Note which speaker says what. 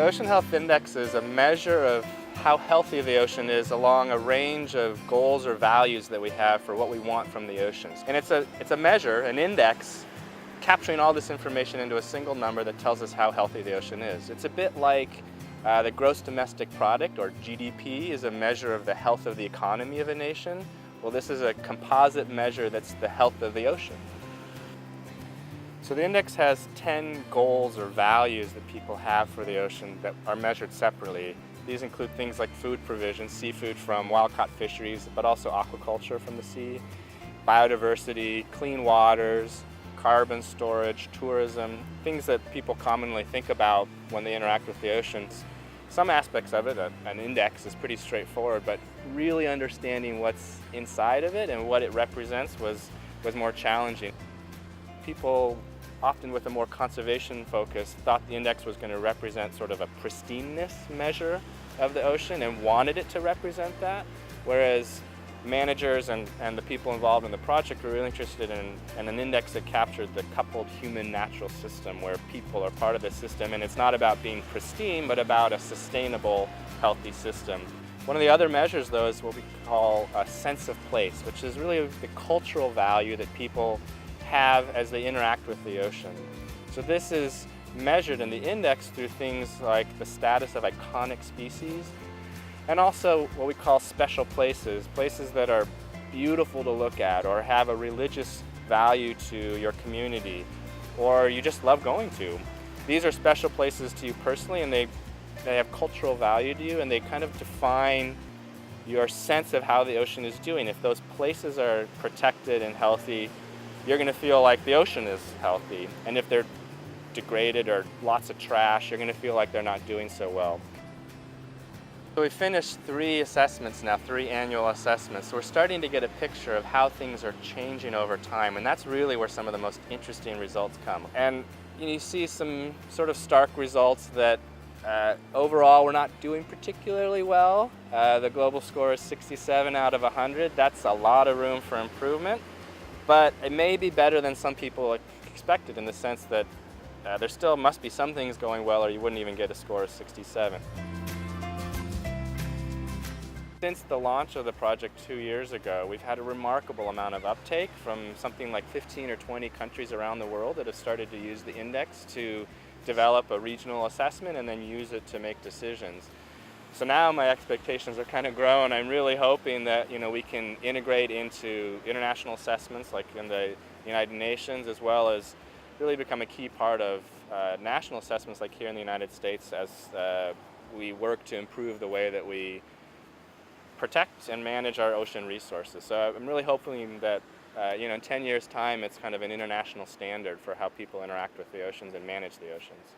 Speaker 1: Ocean Health Index is a measure of how healthy the ocean is along a range of goals or values that we have for what we want from the oceans. And it's a measure, an index, capturing all this information into a single number that tells us how healthy the ocean is. It's a bit like the gross domestic product, or GDP, is a measure of the health of the economy of a nation. Well, this is a composite measure that's the health of the ocean. So the index has 10 goals or values that people have for the ocean that are measured separately. These include things like food provision, seafood from wild-caught fisheries, but also aquaculture from the sea, biodiversity, clean waters, carbon storage, tourism, things that people commonly think about when they interact with the oceans. Some aspects of it, an index, is pretty straightforward, but really understanding what's inside of it and what it represents was more challenging. People, often with a more conservation focus, thought the index was going to represent sort of a pristineness measure of the ocean and wanted it to represent that, whereas managers and the people involved in the project were really interested in an index that captured the coupled human-natural system where people are part of the system, and it's not about being pristine, but about a sustainable, healthy system. One of the other measures, though, is what we call a sense of place, which is really the cultural value that people have as they interact with the ocean. So this is measured in the index through things like the status of iconic species, and also what we call special places, places that are beautiful to look at or have a religious value to your community or you just love going to. These are special places to you personally, and they have cultural value to you, and they kind of define your sense of how the ocean is doing. If those places are protected and healthy, you're going to feel like the ocean is healthy. And if they're degraded or lots of trash, you're going to feel like they're not doing so well. So we finished 3 assessments now, 3 annual assessments. So we're starting to get a picture of how things are changing over time, and that's really where some of the most interesting results come. And you see some sort of stark results that overall we're not doing particularly well. The global score is 67 out of 100. That's a lot of room for improvement. But it may be better than some people expected, in the sense that there still must be some things going well, or you wouldn't even get a score of 67. Since the launch of the project 2 years ago, we've had a remarkable amount of uptake from something like 15 or 20 countries around the world that have started to use the index to develop a regional assessment and then use it to make decisions. So now my expectations are kind of grown. I'm really hoping that we can integrate into international assessments like in the United Nations, as well as really become a key part of national assessments like here in the United States, as we work to improve the way that we protect and manage our ocean resources. So I'm really hoping that in 10 years' time it's kind of an international standard for how people interact with the oceans and manage the oceans.